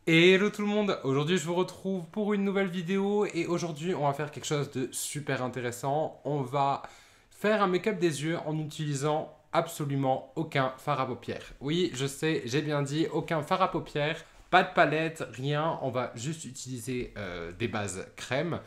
Hello tout le monde, aujourd'hui je vous retrouve pour une nouvelle vidéo et aujourd'hui on va faire quelque chose de super intéressant. On va faire un make-up des yeux en utilisant absolument aucun fard à paupières. Oui, je sais, j'ai bien dit aucun fard à paupières, pas de palette, rien. On va juste utiliser des bases crème.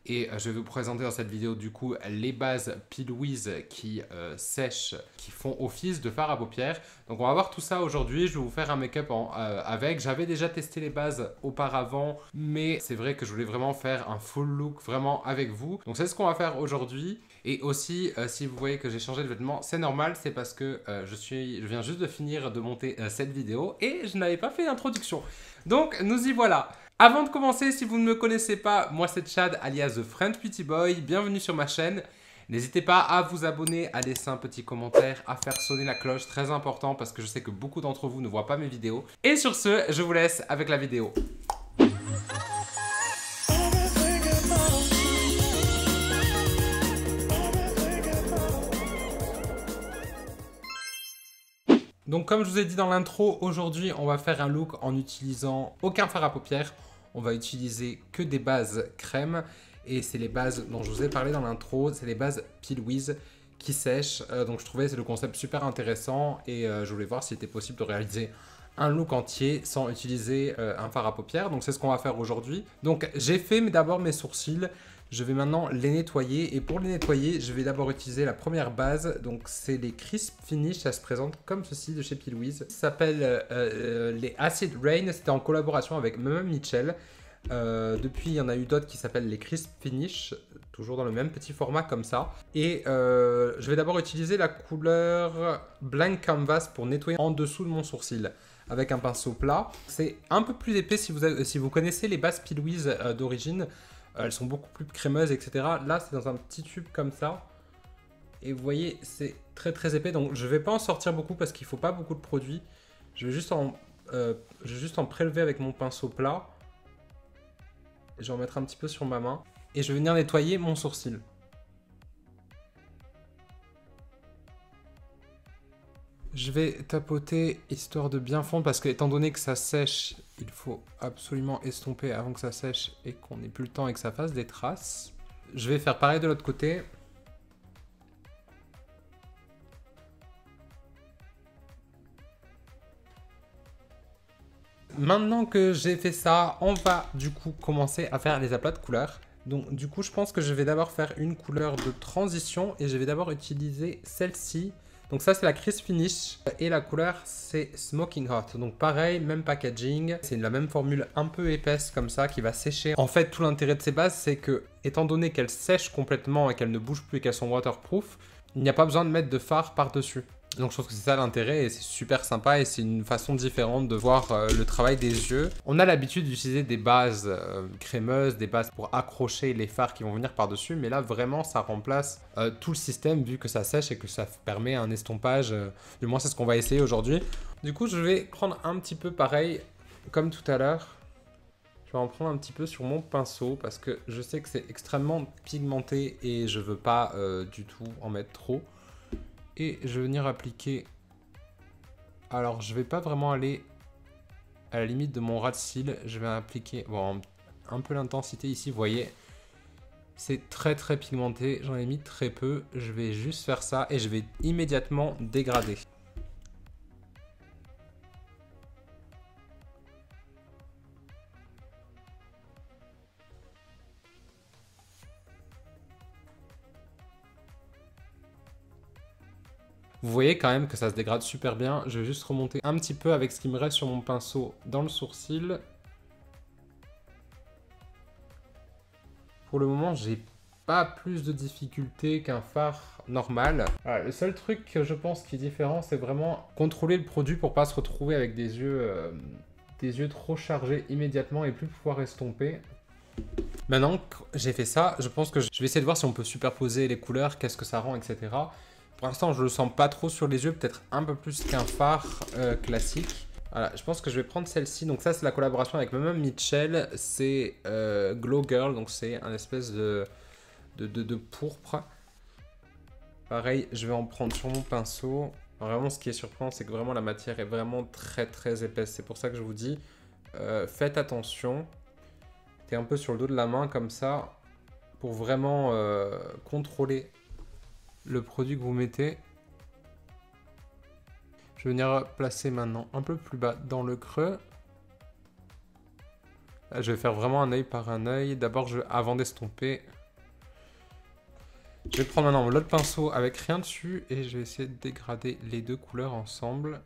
Et je vais vous présenter dans cette vidéo du coup les bases P. Louise qui sèchent, qui font office de fard à paupières. Donc on va voir tout ça aujourd'hui, je vais vous faire un make-up avec. J'avais déjà testé les bases auparavant, mais c'est vrai que je voulais vraiment faire un full look vraiment avec vous. Donc c'est ce qu'on va faire aujourd'hui. Et aussi, si vous voyez que j'ai changé de vêtements, c'est normal, c'est parce que je viens juste de finir de monter cette vidéo et je n'avais pas fait d'introduction. Donc nous y voilà. Avant de commencer, si vous ne me connaissez pas, moi c'est Chad alias The French Beauty Boy, bienvenue sur ma chaîne. N'hésitez pas à vous abonner, à laisser un petit commentaire, à faire sonner la cloche, très important parce que je sais que beaucoup d'entre vous ne voient pas mes vidéos. Et sur ce, je vous laisse avec la vidéo. Donc comme je vous ai dit dans l'intro, aujourd'hui on va faire un look en utilisant aucun fard à paupières. On va utiliser que des bases crème et c'est les bases dont je vous ai parlé dans l'intro, c'est les bases P. Louise qui sèchent. Donc je trouvais le concept super intéressant et je voulais voir s'il était possible de réaliser un look entier sans utiliser un fard à paupières. Donc c'est ce qu'on va faire aujourd'hui. Donc j'ai fait d'abord mes sourcils. Je vais maintenant les nettoyer et pour les nettoyer, je vais d'abord utiliser la première base. Donc c'est les Crisp Finish, ça se présente comme ceci de chez P. Louise. Ça s'appelle les Acid Rain, c'était en collaboration avec Mme Mitchell. Depuis, il y en a eu d'autres qui s'appellent les Crisp Finish, toujours dans le même petit format comme ça. Et je vais d'abord utiliser la couleur Blank Canvas pour nettoyer en dessous de mon sourcil avec un pinceau plat. C'est un peu plus épais si vous connaissez les bases P. Louise d'origine. Elles sont beaucoup plus crémeuses, etc. Là, c'est dans un petit tube comme ça. Et vous voyez, c'est très très épais. Donc, je ne vais pas en sortir beaucoup parce qu'il ne faut pas beaucoup de produit. Je vais juste en prélever avec mon pinceau plat. Je vais en mettre un petit peu sur ma main. Et je vais venir nettoyer mon sourcil. Je vais tapoter histoire de bien fondre parce que étant donné que ça sèche, il faut absolument estomper avant que ça sèche et qu'on n'ait plus le temps et que ça fasse des traces. Je vais faire pareil de l'autre côté. Maintenant que j'ai fait ça, on va du coup commencer à faire les aplats de couleurs. Donc du coup, je pense que je vais d'abord faire une couleur de transition et je vais d'abord utiliser celle-ci. Donc ça, c'est la Crisp Finish et la couleur, c'est Smoking Hot. Donc pareil, même packaging. C'est la même formule un peu épaisse comme ça qui va sécher. En fait, tout l'intérêt de ces bases, c'est que étant donné qu'elles sèchent complètement et qu'elles ne bougent plus et qu'elles sont waterproof, il n'y a pas besoin de mettre de fard par-dessus. Donc je trouve que c'est ça l'intérêt et c'est super sympa et c'est une façon différente de voir le travail des yeux. On a l'habitude d'utiliser des bases crémeuses, des bases pour accrocher les fards qui vont venir par-dessus, mais là vraiment ça remplace tout le système vu que ça sèche et que ça permet un estompage. Du moins c'est ce qu'on va essayer aujourd'hui. Du coup je vais prendre un petit peu pareil comme tout à l'heure. Je vais en prendre un petit peu sur mon pinceau parce que je sais que c'est extrêmement pigmenté et je veux pas du tout en mettre trop. Et je vais venir appliquer. Alors, je vais pas vraiment aller à la limite de mon ras de cils. Je vais appliquer un peu l'intensité ici. Vous voyez, c'est très très pigmenté. J'en ai mis très peu. Je vais juste faire ça et je vais immédiatement dégrader. Vous voyez quand même que ça se dégrade super bien. Je vais juste remonter un petit peu avec ce qui me reste sur mon pinceau dans le sourcil. Pour le moment, j'ai pas plus de difficultés qu'un fard normal. Voilà, le seul truc que je pense qui est différent, c'est vraiment contrôler le produit pour pas se retrouver avec des yeux trop chargés immédiatement et plus pouvoir estomper. Maintenant que j'ai fait ça, je pense que je vais essayer de voir si on peut superposer les couleurs, qu'est-ce que ça rend, etc. Pour l'instant, je le sens pas trop sur les yeux, peut-être un peu plus qu'un fard classique. Voilà, je pense que je vais prendre celle-ci. Donc ça, c'est la collaboration avec Mme Mitchell. C'est Glow Girl, donc c'est un espèce de pourpre. Pareil, je vais en prendre sur mon pinceau. Vraiment, ce qui est surprenant, c'est que vraiment la matière est vraiment très très épaisse. C'est pour ça que je vous dis, faites attention. Mettez un peu sur le dos de la main comme ça pour vraiment contrôler le produit que vous mettez. Je vais venir placer maintenant un peu plus bas dans le creux. Là, je vais faire vraiment un œil par un œil. D'abord, avant d'estomper, je vais prendre maintenant l'autre pinceau avec rien dessus et je vais essayer de dégrader les deux couleurs ensemble.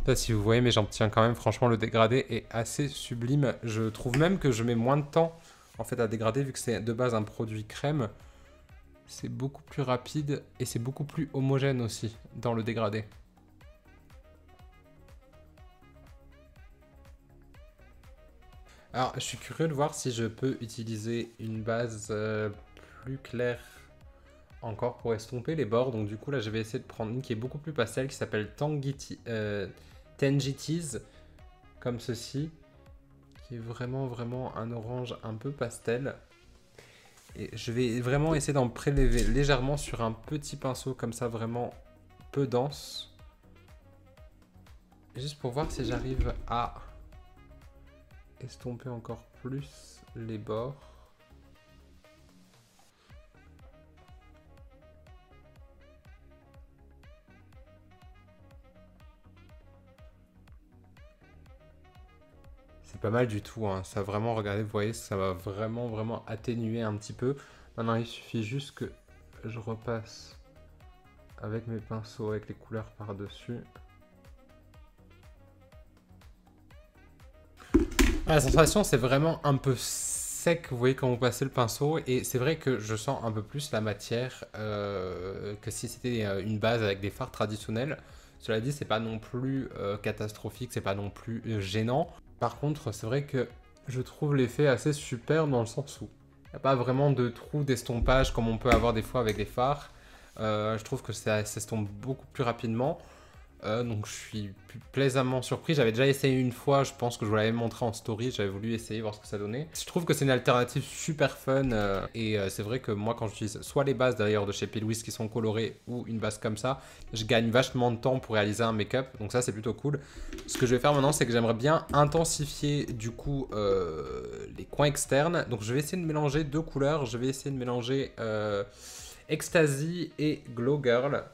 Là, si vous voyez, mais j'en tiens quand même. Franchement, le dégradé est assez sublime. Je trouve même que je mets moins de temps en fait à dégrader vu que c'est de base un produit crème. C'est beaucoup plus rapide et c'est beaucoup plus homogène aussi dans le dégradé. Alors, je suis curieux de voir si je peux utiliser une base plus claire encore pour estomper les bords. Donc du coup, là, je vais essayer de prendre une qui est beaucoup plus pastel, qui s'appelle Tangities, comme ceci, qui est vraiment un orange un peu pastel. Et je vais vraiment essayer d'en prélever légèrement sur un petit pinceau comme ça, vraiment peu dense. Juste pour voir si j'arrive à estomper encore plus les bords. C'est pas mal du tout, hein. Ça vraiment, regardez, vous voyez, ça va vraiment atténuer un petit peu. Maintenant, il suffit juste que je repasse avec mes pinceaux, avec les couleurs par-dessus. La sensation, c'est vraiment un peu sec, vous voyez, quand vous passez le pinceau. Et c'est vrai que je sens un peu plus la matière que si c'était une base avec des fards traditionnels. Cela dit, c'est pas non plus catastrophique, c'est pas non plus gênant. Par contre, c'est vrai que je trouve l'effet assez super dans le sens où il n'y a pas vraiment de trou d'estompage comme on peut avoir des fois avec les fards. Je trouve que ça s'estompe beaucoup plus rapidement. Donc je suis plaisamment surpris. J'avais déjà essayé une fois, je pense que je vous l'avais montré en story, j'avais voulu essayer, voir ce que ça donnait. Je trouve que c'est une alternative super fun et c'est vrai que moi quand j'utilise soit les bases d'ailleurs de chez P. Louise qui sont colorées ou une base comme ça, je gagne vachement de temps pour réaliser un make-up, donc ça c'est plutôt cool. Ce que je vais faire maintenant, c'est que j'aimerais bien intensifier du coup les coins externes. Donc je vais essayer de mélanger deux couleurs, je vais essayer de mélanger Ecstasy et Glow Girl.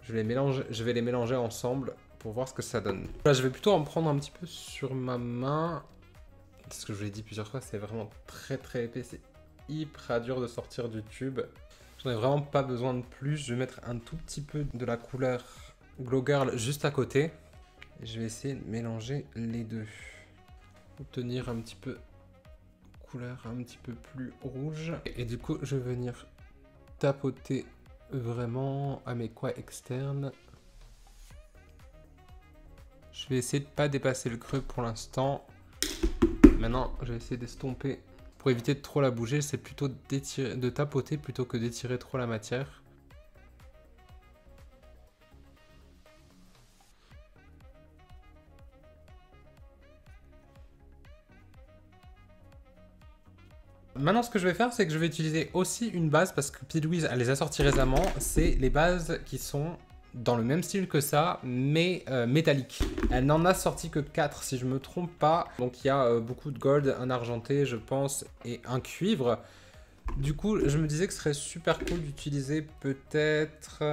Je vais les mélanger ensemble pour voir ce que ça donne. Là, je vais plutôt en prendre un petit peu sur ma main. Ce que je vous l'ai dit plusieurs fois, c'est vraiment très épais. C'est hyper dur de sortir du tube. J'en ai vraiment pas besoin de plus. Je vais mettre un tout petit peu de la couleur Glow Girl juste à côté. Et je vais essayer de mélanger les deux. Obtenir un petit peu couleur un petit peu plus rouge. Et du coup, je vais venir tapoter vraiment à mes coins externes. Je vais essayer de pas dépasser le creux pour l'instant. Maintenant, je vais essayer d'estomper. Pour éviter de trop la bouger, c'est plutôt de tapoter plutôt que d'étirer trop la matière. Maintenant, ce que je vais faire, c'est que je vais utiliser aussi une base parce que P. Louise elle les a sorties récemment. C'est les bases qui sont dans le même style que ça, mais métalliques. Elle n'en a sorti que 4 si je me trompe pas. Donc il y a beaucoup de gold, un argenté, je pense, et un cuivre. Du coup, je me disais que ce serait super cool d'utiliser peut-être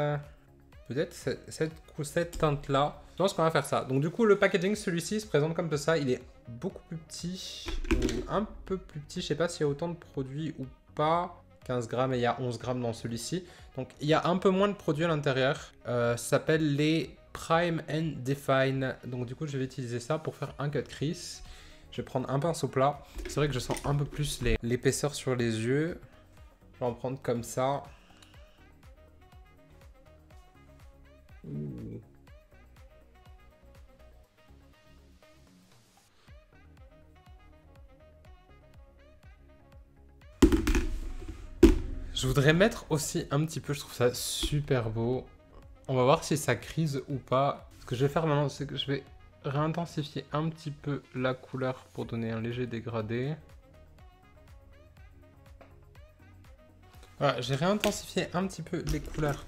cette teinte-là. Je pense qu'on va faire ça. Donc du coup, le packaging, celui-ci, se présente comme ça. Il est beaucoup plus petit, ou un peu plus petit. Je sais pas s'il y a autant de produits ou pas. 15 grammes et il y a 11 grammes dans celui-ci. Donc il y a un peu moins de produits à l'intérieur. Ça s'appelle les Prime and Define. Donc du coup, je vais utiliser ça pour faire un cut crease. Je vais prendre un pinceau plat. C'est vrai que je sens un peu plus l'épaisseur sur les yeux. Je vais en prendre comme ça. Ouh. Je voudrais mettre aussi un petit peu, je trouve ça super beau. On va voir si ça crise ou pas. Ce que je vais faire maintenant, c'est que je vais réintensifier un petit peu la couleur pour donner un léger dégradé. Voilà, j'ai réintensifié un petit peu les couleurs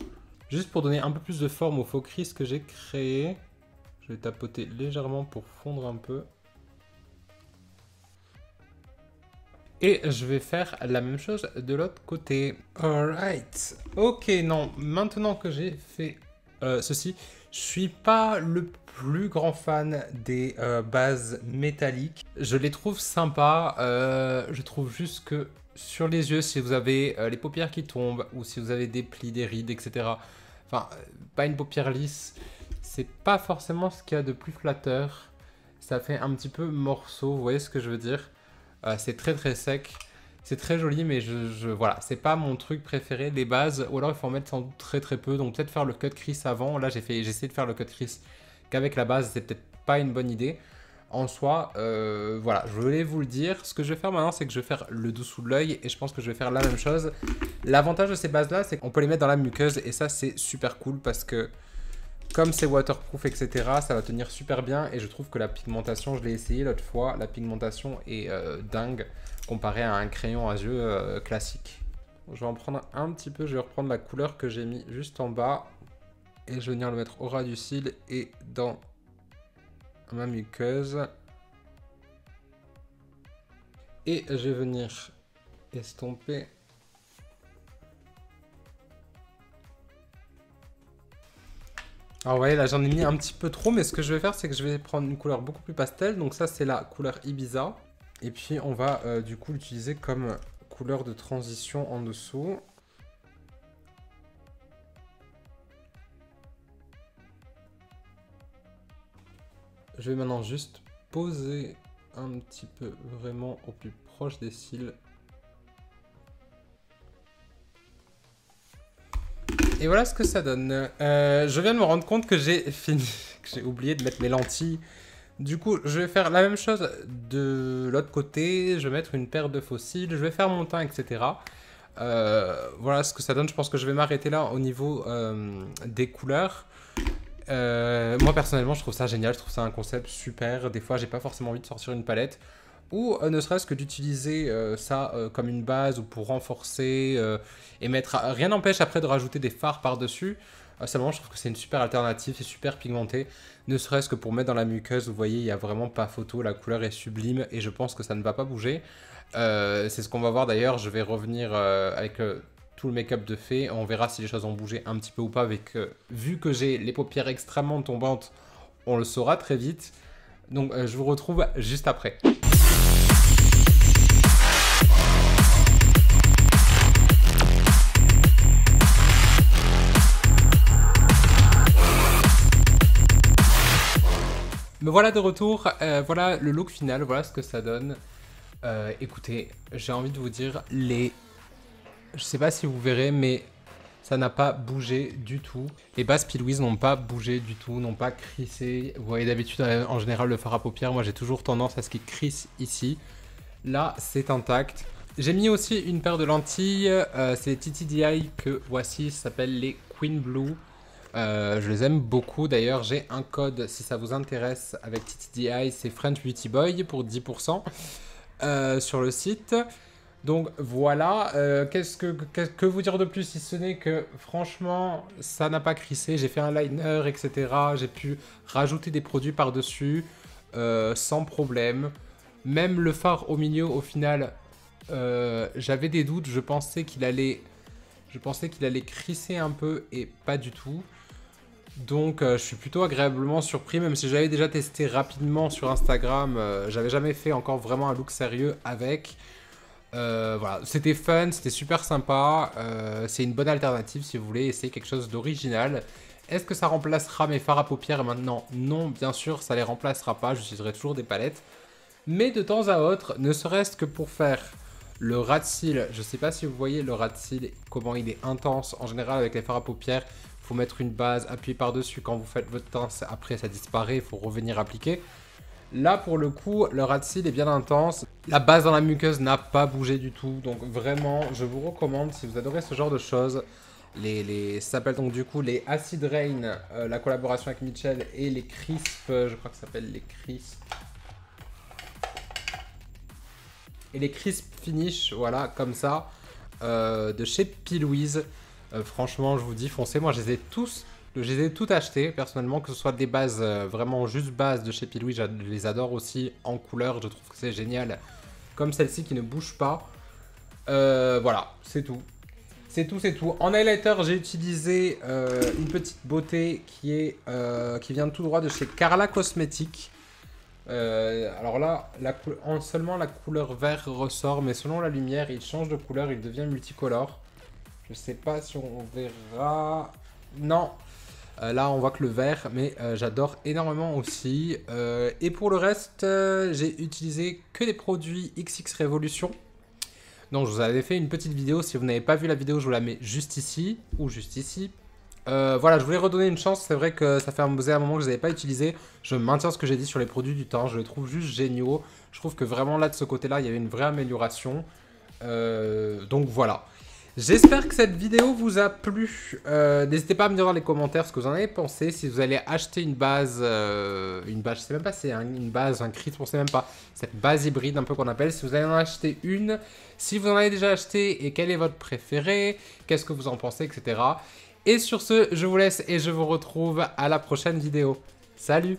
Juste pour donner un peu plus de forme au faux crease que j'ai créé. Je vais tapoter légèrement pour fondre un peu. Et je vais faire la même chose de l'autre côté. Alright. Ok, non. Maintenant que j'ai fait ceci, je suis pas le plus grand fan des bases métalliques. Je les trouve sympas. Je trouve juste que sur les yeux, si vous avez les paupières qui tombent, ou si vous avez des plis, des rides, etc. Enfin, pas une paupière lisse. C'est pas forcément ce qu'il y a de plus flatteur. Ça fait un petit peu morceau, vous voyez ce que je veux dire? C'est très très sec. C'est très joli, mais voilà, c'est pas mon truc préféré, les bases. Ou alors il faut en mettre sans doute très très peu. Donc peut-être faire le cut crease avant. Là j'ai essayé de faire le cut crease qu'avec la base, c'est peut-être pas une bonne idée. En soi, voilà, je voulais vous le dire. Ce que je vais faire maintenant, c'est que je vais faire le dessous de l'œil. Et je pense que je vais faire la même chose. L'avantage de ces bases-là, c'est qu'on peut les mettre dans la muqueuse. Et ça, c'est super cool parce que comme c'est waterproof, etc., ça va tenir super bien. Et je trouve que la pigmentation, je l'ai essayé l'autre fois, la pigmentation est dingue comparé à un crayon à yeux classique. Je vais en prendre un petit peu, je vais reprendre la couleur que j'ai mis juste en bas. Et je vais venir le mettre au ras du cil et dans ma muqueuse. Et je vais venir estomper. Alors vous voyez là j'en ai mis un petit peu trop, mais ce que je vais faire c'est que je vais prendre une couleur beaucoup plus pastel. Donc ça c'est la couleur Ibiza. Et puis on va du coup l'utiliser comme couleur de transition en dessous. Je vais maintenant juste poser un petit peu vraiment au plus proche des cils. Et voilà ce que ça donne. Je viens de me rendre compte que j'ai fini, que j'ai oublié de mettre mes lentilles. Du coup, je vais faire la même chose de l'autre côté. Je vais mettre une paire de faux cils. Je vais faire mon teint, etc. Voilà ce que ça donne. Je pense que je vais m'arrêter là au niveau des couleurs. Moi, personnellement, je trouve ça génial. Je trouve ça un concept super. Des fois, j'ai pas forcément envie de sortir une palette. Ou ne serait-ce que d'utiliser ça comme une base ou pour renforcer et mettre... Rien n'empêche après de rajouter des fards par-dessus. Seulement, je trouve que c'est une super alternative, c'est super pigmenté. Ne serait-ce que pour mettre dans la muqueuse, vous voyez, il n'y a vraiment pas photo. La couleur est sublime et je pense que ça ne va pas bouger. C'est ce qu'on va voir d'ailleurs. Je vais revenir avec tout le make-up de fait. On verra si les choses ont bougé un petit peu ou pas. Vu que j'ai les paupières extrêmement tombantes, on le saura très vite. Donc, je vous retrouve juste après. Me voilà de retour, voilà le look final, voilà ce que ça donne. Écoutez, j'ai envie de vous dire, je sais pas si vous verrez, mais ça n'a pas bougé du tout. Les bases P. Louise n'ont pas bougé du tout, n'ont pas crissé. Vous voyez d'habitude, en général, le fard à paupières, moi j'ai toujours tendance à ce qu'il crisse ici. Là, c'est intact. J'ai mis aussi une paire de lentilles, c'est les TTDI que voici, ça s'appelle les Queen Blue. Je les aime beaucoup, d'ailleurs j'ai un code si ça vous intéresse avec TTDI, c'est French Beauty Boy pour 10% sur le site. Donc voilà, que vous dire de plus si ce n'est que franchement ça n'a pas crissé, j'ai fait un liner etc, j'ai pu rajouter des produits par dessus sans problème. Même le fard au milieu au final j'avais des doutes, je pensais qu'il allait crisser un peu et pas du tout. Donc je suis plutôt agréablement surpris, même si j'avais déjà testé rapidement sur Instagram, j'avais jamais fait encore vraiment un look sérieux avec. Voilà, c'était fun, c'était super sympa, c'est une bonne alternative si vous voulez essayer quelque chose d'original. Est-ce que ça remplacera mes fards à paupières maintenant? Non, bien sûr, ça les remplacera pas, j'utiliserai toujours des palettes. Mais de temps à autre, ne serait-ce que pour faire le ras de cils, je sais pas si vous voyez le ras de cils, comment il est intense. En général, avec les fards à paupières, il faut mettre une base, appuyer par-dessus. Quand vous faites votre teint, après ça disparaît, il faut revenir appliquer. Là, pour le coup, le ras de cils est bien intense. La base dans la muqueuse n'a pas bougé du tout. Donc vraiment, je vous recommande, si vous adorez ce genre de choses, ça s'appelle donc du coup les Acid Rain, la collaboration avec Mitchell, et les Crisp, je crois que ça s'appelle les Crisp. Et les Crisp Finish, voilà, comme ça, de chez P. Louise. Franchement, je vous dis, foncez. Moi, je les ai toutes achetées, personnellement, que ce soit des bases, vraiment juste bases de chez Pilouis, je les adore aussi en couleur, je trouve que c'est génial. Comme celle-ci qui ne bouge pas. Voilà, c'est tout. C'est tout. En highlighter, j'ai utilisé une petite beauté qui vient tout droit de chez Carla Cosmetics. Alors là, seulement la couleur vert ressort, mais selon la lumière, il change de couleur, il devient multicolore. Je sais pas si on verra... Non, là on voit que le vert, mais j'adore énormément aussi. Et pour le reste, j'ai utilisé que des produits XX Révolution. Donc je vous avais fait une petite vidéo, si vous n'avez pas vu la vidéo, je vous la mets juste ici, ou juste ici. Voilà, je voulais redonner une chance, c'est vrai que ça fait un moment que je ne les avais pas utilisés. Je maintiens ce que j'ai dit sur les produits du temps, je les trouve juste géniaux. Je trouve que vraiment là, de ce côté-là, il y avait une vraie amélioration. Donc voilà. J'espère que cette vidéo vous a plu. N'hésitez pas à me dire dans les commentaires ce que vous en avez pensé. Si vous allez acheter une base, je sais même pas si c'est une base, un crit, on sait même pas. Cette base hybride un peu qu'on appelle. Si vous allez en acheter une, si vous en avez déjà acheté et quel est votre préféré, qu'est-ce que vous en pensez, etc. Et sur ce, je vous laisse et je vous retrouve à la prochaine vidéo. Salut!